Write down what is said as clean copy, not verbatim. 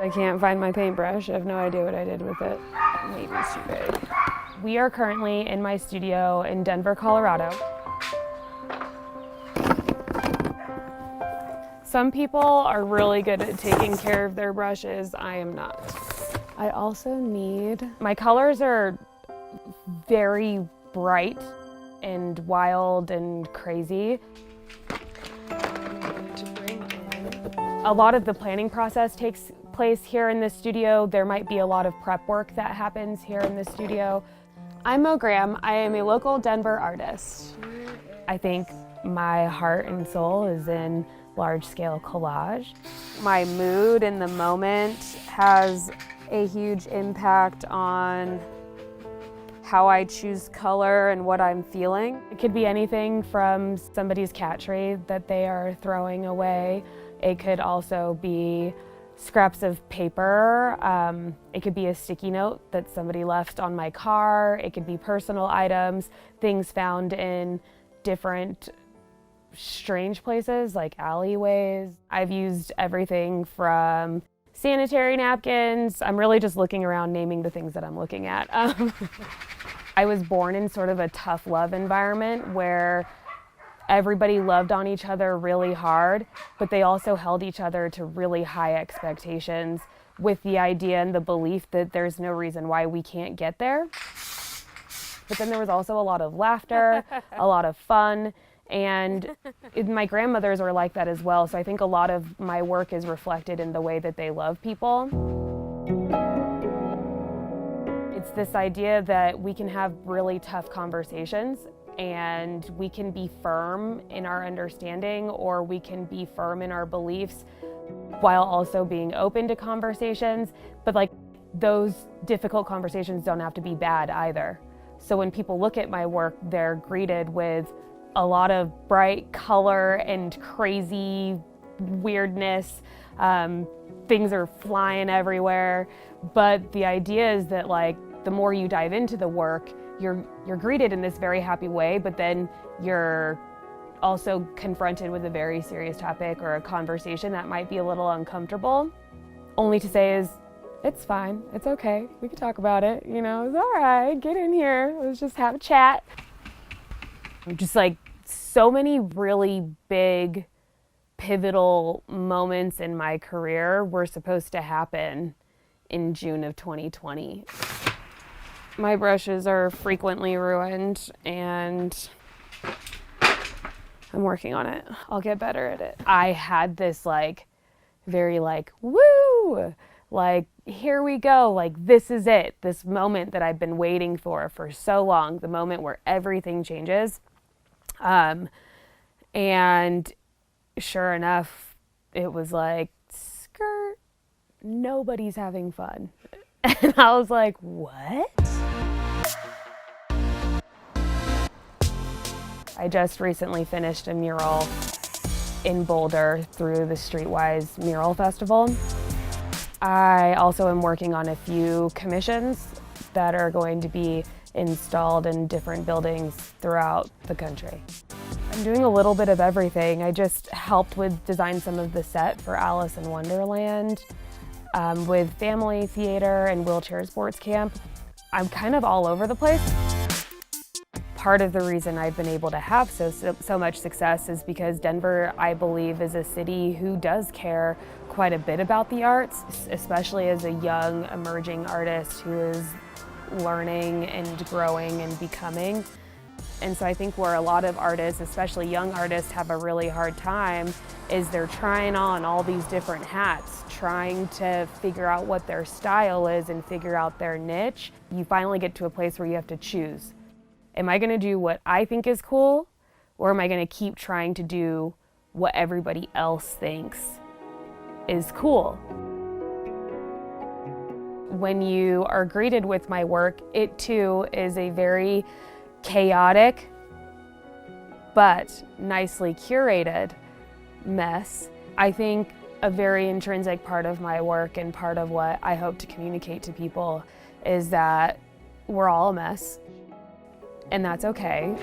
I can't find my paintbrush. I have no idea what I did with it. Maybe it's too big. We are currently in my studio in Denver, Colorado. Some people are really good at taking care of their brushes. I am not. I also need, my colors are very bright and wild and crazy. A lot of the planning process takes place here in the studio. There might be a lot of prep work that happens here in the studio. I'm Moe Gram. I am a local Denver artist. I think my heart and soul is in large-scale collage. My mood in the moment has a huge impact on how I choose color and what I'm feeling. It could be anything from somebody's cat tree that they are throwing away. It could also be scraps of paper. It could be a sticky note that somebody left on my car. It could be personal items, things found in different strange places like alleyways. I've used everything from sanitary napkins. I'm really just looking around naming the things that I'm looking at. I was born in sort of a tough love environment where everybody loved on each other really hard, but they also held each other to really high expectations with the idea and the belief that there's no reason why we can't get there. But then there was also a lot of laughter, a lot of fun, and my grandmothers were like that as well. So I think a lot of my work is reflected in the way that they love people. It's this idea that we can have really tough conversations and we can be firm in our understanding, or we can be firm in our beliefs while also being open to conversations. But like, those difficult conversations don't have to be bad either. So when people look at my work, they're greeted with a lot of bright color and crazy weirdness. Things are flying everywhere. But the idea is that like, the more you dive into the work, you're greeted in this very happy way, but then you're also confronted with a very serious topic or a conversation that might be a little uncomfortable. Only to say is, it's fine, it's okay, we can talk about it, you know, it's all right, get in here, let's just have a chat. Just like so many really big, pivotal moments in my career were supposed to happen in June of 2020. My brushes are frequently ruined and I'm working on it. I'll get better at it. I had this like, very like, woo, like, here we go, like, this is it. This moment that I've been waiting for so long, the moment where everything changes. And sure enough, it was like, skirt, nobody's having fun. And I was like, what? I just recently finished a mural in Boulder through the Streetwise Mural Festival. I also am working on a few commissions that are going to be installed in different buildings throughout the country. I'm doing a little bit of everything. I just helped with design some of the set for Alice in Wonderland, with family theater and wheelchair sports camp. I'm kind of all over the place. Part of the reason I've been able to have so much success is because Denver, I believe, is a city who does care quite a bit about the arts, especially as a young, emerging artist who is learning and growing and becoming. And so I think where a lot of artists, especially young artists, have a really hard time is they're trying on all these different hats, trying to figure out what their style is and figure out their niche. You finally get to a place where you have to choose. Am I going to do what I think is cool, or am I going to keep trying to do what everybody else thinks is cool? When you are greeted with my work, it too is a very chaotic but nicely curated mess. I think a very intrinsic part of my work and part of what I hope to communicate to people is that we're all a mess. And that's okay.